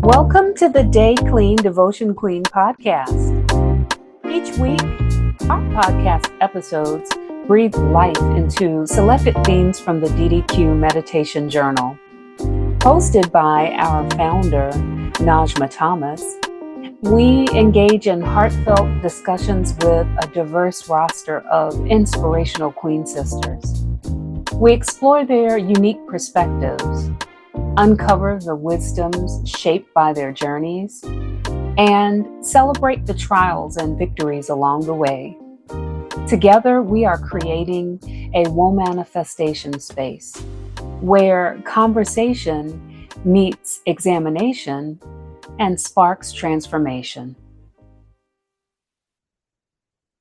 Welcome to the Dayclean Devotion Queen podcast. Each week, our podcast episodes breathe life into selected themes from the DDQ Meditation Journal. Hosted by our founder, Najmah Thomas, we engage in heartfelt discussions with a diverse roster of inspirational Queen sisters. We explore their unique perspectives, uncover the wisdoms shaped by their journeys, and celebrate the trials and victories along the way. Together, we are creating a womanifestation space where conversation meets examination and sparks transformation.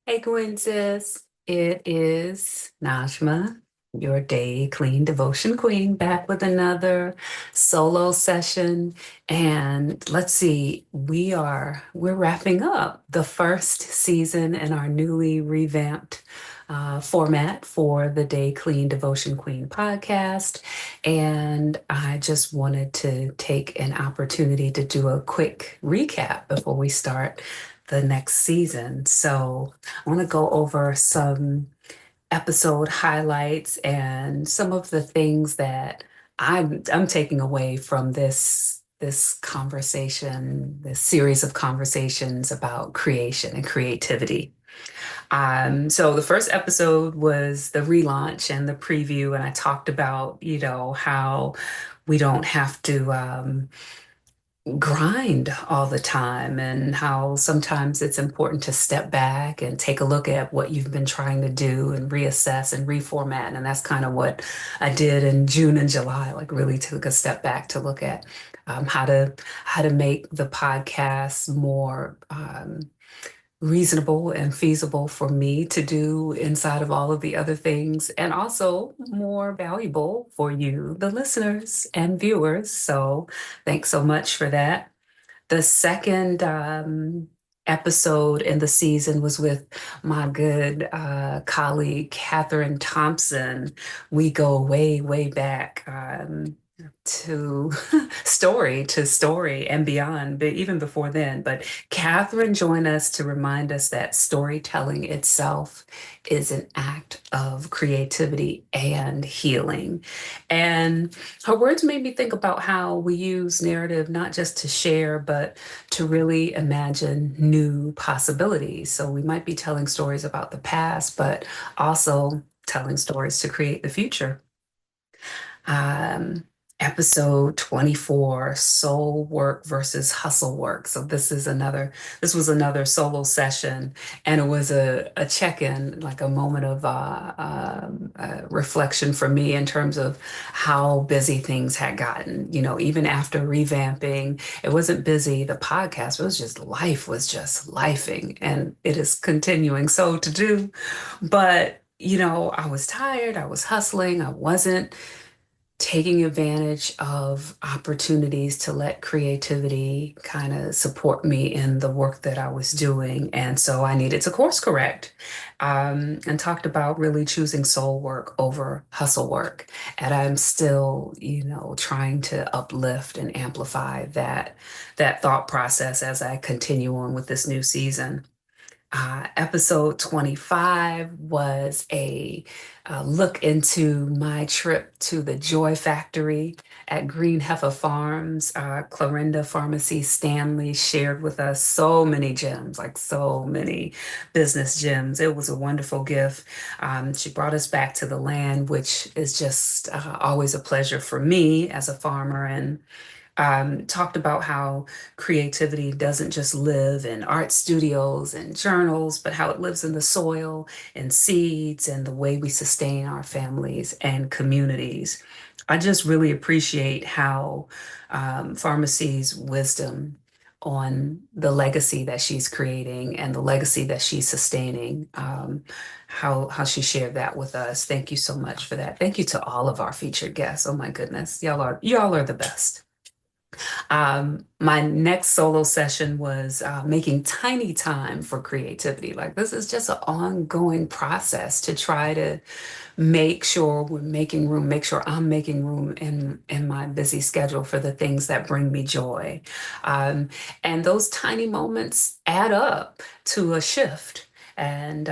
Hey, QueenSiS. It is Najmah, your Dayclean Devotion Queen, back with another solo session. And let's see, we're wrapping up the first season in our newly revamped format for the Dayclean Devotion Queen podcast. And I just wanted to take an opportunity to do a quick recap before we start the next season. So I want to go over some episode highlights and some of the things that I'm taking away from this conversation, this series of conversations about creation and creativity. So the first episode was the relaunch and the preview, and I talked about, how we don't have to grind all the time, and how sometimes it's important to step back and take a look at what you've been trying to do and reassess and reformat. And that's kind of what I did in June and July, like really took a step back to look at how to make the podcast more reasonable and feasible for me to do inside of all of the other things, and also more valuable for you, the listeners and viewers. So thanks so much for that. The second episode in the season was with my good colleague, Catherine Thompson. We go way, way back to story and beyond, but even before then. But Catherine joined us to remind us that storytelling itself is an act of creativity and healing. And her words made me think about how we use narrative not just to share, but to really imagine new possibilities. So we might be telling stories about the past, but also telling stories to create the future. Episode 24, soul work versus hustle work. So this was another solo session, and it was a check-in, like a moment of reflection for me in terms of how busy things had gotten. Even after revamping, it wasn't busy, the podcast, it was just life was just lifing, and it is continuing so to do. But, I was tired, I was hustling, I wasn't taking advantage of opportunities to let creativity kind of support me in the work that I was doing. And so I needed to course correct, and talked about really choosing soul work over hustle work. And I'm still, trying to uplift and amplify that thought process as I continue on with this new season. Episode 25 was a look into my trip to the Joy Factory at Green Heifer Farms. Clarinda Pharmacy Stanley shared with us so many gems, like so many business gems. It was a wonderful gift. She brought us back to the land, which is just always a pleasure for me as a farmer, and talked about how creativity doesn't just live in art studios and journals, but how it lives in the soil and seeds and the way we sustain our families and communities. I just really appreciate how Pharmacy's wisdom on the legacy that she's creating and the legacy that she's sustaining, how she shared that with us. Thank you so much for that. Thank you to all of our featured guests. Oh my goodness, y'all are the best. My next solo session was making tiny time for creativity. Like this is just an ongoing process to try to make sure we're making room, make sure I'm making room in my busy schedule for the things that bring me joy. Um, and those tiny moments add up to a shift. And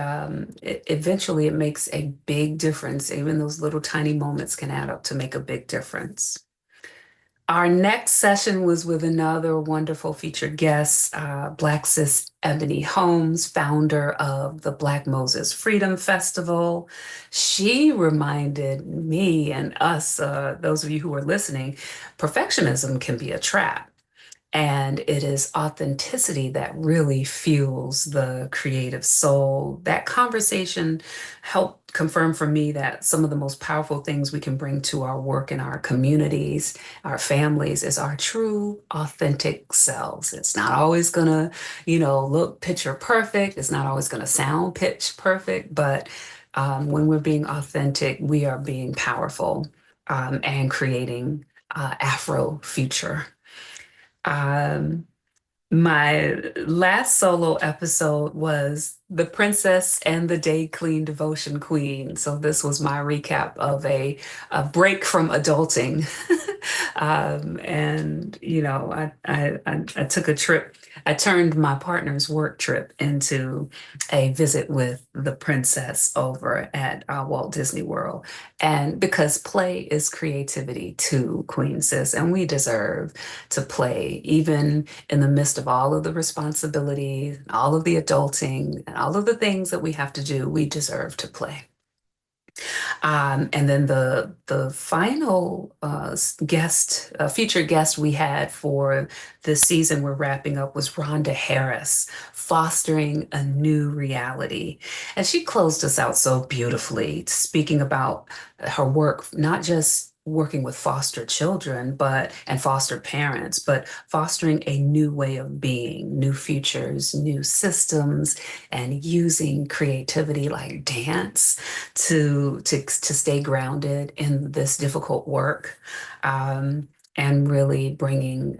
eventually it makes a big difference. Even those little tiny moments can add up to make a big difference. Our next session was with another wonderful featured guest, Black Sis Ebony Holmes, founder of the Black Moses Freedom Festival. She reminded me and us, those of you who are listening, perfectionism can be a trap. And it is authenticity that really fuels the creative soul. That conversation helped confirm for me that some of the most powerful things we can bring to our work in our communities, our families, is our true, authentic selves. It's not always gonna, look picture perfect. It's not always gonna sound pitch perfect, but when we're being authentic, we are being powerful and creating Afro future. Um, my last solo episode was The Princess and the Dayclean Devotion Queen. So this was my recap of a break from adulting. And I took a trip. I turned my partner's work trip into a visit with the princess over at Walt Disney World. And because play is creativity too, QueenSiS, and we deserve to play even in the midst of all of the responsibilities, all of the adulting, and all of the things that we have to do. We deserve to play. And then the final featured guest we had for this season we're wrapping up was Rhonda Harris, fostering a new reality. And she closed us out so beautifully, speaking about her work, not just working with foster children, and foster parents, but fostering a new way of being, new futures, new systems, and using creativity like dance to stay grounded in this difficult work, and really bringing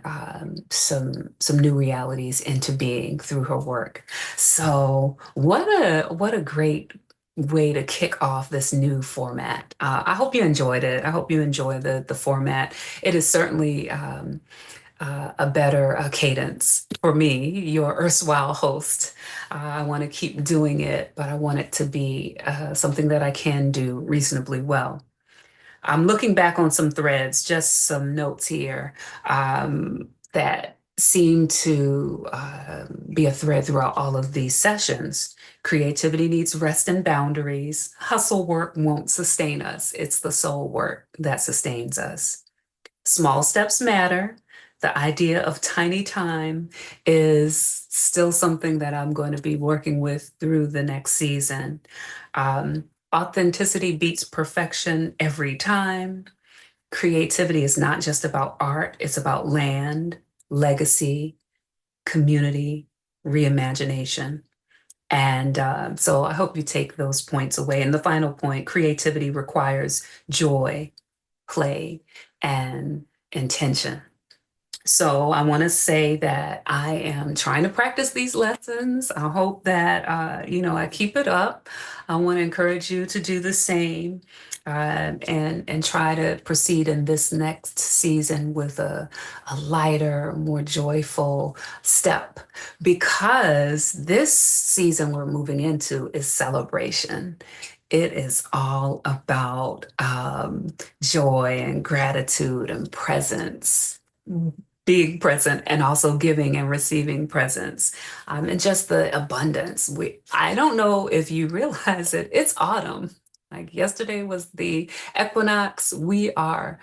some new realities into being through her work. So what a great way to kick off this new format. I hope you enjoyed it. I hope you enjoy the format. It is certainly a better cadence for me, your erstwhile host. I want to keep doing it, but I want it to be something that I can do reasonably well. I'm looking back on some threads, just some notes here that seem to be a thread throughout all of these sessions. Creativity needs rest and boundaries. Hustle work won't sustain us. It's the soul work that sustains us. Small steps matter. The idea of tiny time is still something that I'm going to be working with through the next season. Authenticity beats perfection every time. Creativity is not just about art, it's about land, legacy, community, reimagination. And so I hope you take those points away. And the final point, creativity requires joy, play, and intention. So I want to say that I am trying to practice these lessons. I hope that I keep it up. I want to encourage you to do the same, and try to proceed in this next season with a lighter, more joyful step, because this season we're moving into is celebration. It is all about joy and gratitude and presence, being present, and also giving and receiving presents, and just the abundance. I don't know if you realize it, it's autumn. Like yesterday was the equinox. We are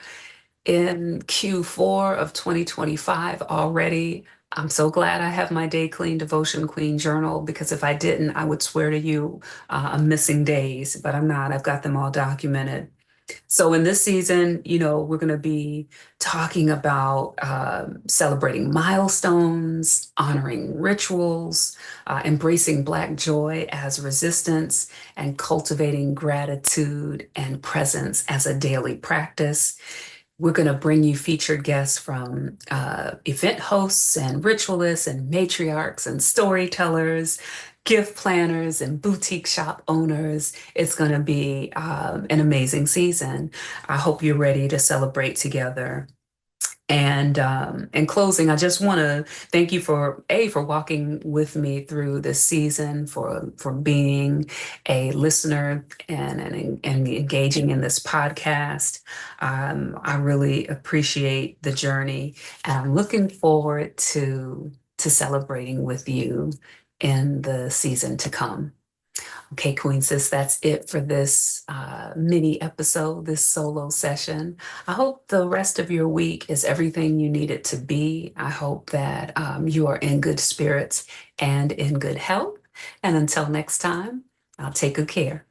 in Q4 of 2025 already. I'm so glad I have my Dayclean Devotion Queen journal, because if I didn't, I would swear to you I'm missing days, but I'm not. I've got them all documented. So in this season, we're going to be talking about celebrating milestones, honoring rituals, embracing Black joy as resistance, and cultivating gratitude and presence as a daily practice. We're going to bring you featured guests from event hosts and ritualists and matriarchs and storytellers, gift planners and boutique shop owners. It's going to be an amazing season. I hope you're ready to celebrate together. And in closing, I just want to thank you for walking with me through this season, for being a listener and engaging in this podcast. I really appreciate the journey, and I'm looking forward to celebrating with you in the season to come. Okay, QueenSiS, that's it for this mini episode, this solo session. I hope the rest of your week is everything you need it to be. I hope that you are in good spirits and in good health. And until next time, I'll take good care.